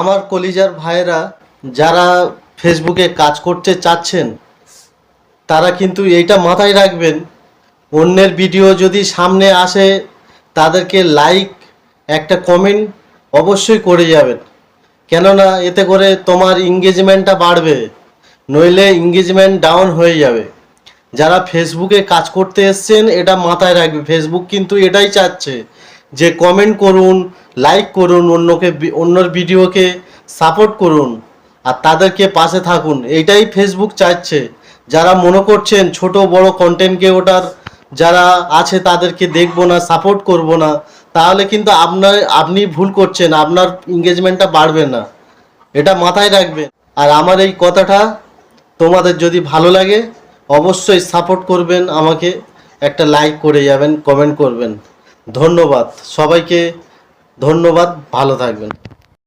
আমার কলিজার ভাইয়েরা যারা ফেসবুকে কাজ করতে চাচ্ছেন তারা কিন্তু এইটা মাথায় রাখবেন, অন্যের ভিডিও যদি সামনে আসে তাদেরকে লাইক একটা কমেন্ট অবশ্যই করে যাবেন। কেননা এতে করে তোমার এঙ্গেজমেন্টটা বাড়বে, নইলে এঙ্গেজমেন্ট ডাউন হয়ে যাবে। যারা ফেসবুকে কাজ করতে এসছেন এটা মাথায় রাখবে, ফেসবুক কিন্তু এটাই চাচ্ছে যে কমেন্ট করুন, লাইক করুন, অন্যর ভিডিওকে সাপোর্ট করুন আর তাদেরকে পাশে থাকুন, এইটাই ফেসবুক চাচ্ছে। যারা মনে করছেন ছোট বড় কন্টেন্ট ওটার যারা আছে তাদেরকে দেখবো না, সাপোর্ট করব না, তাহলে কিন্তু আপনি ভুল করছেন, আপনার এঙ্গেজমেন্টটা বাড়বে না, এটা মাথায় রাখবেন। আর আমার এই কথাটা তোমাদের যদি ভালো লাগে অবশ্যই সাপোর্ট করবেন, আমাকে একটা লাইক করে যাবেন, কমেন্ট করবেন। ধন্যবাদ সবাইকে, ধন্যবাদ, ভালো থাকবেন।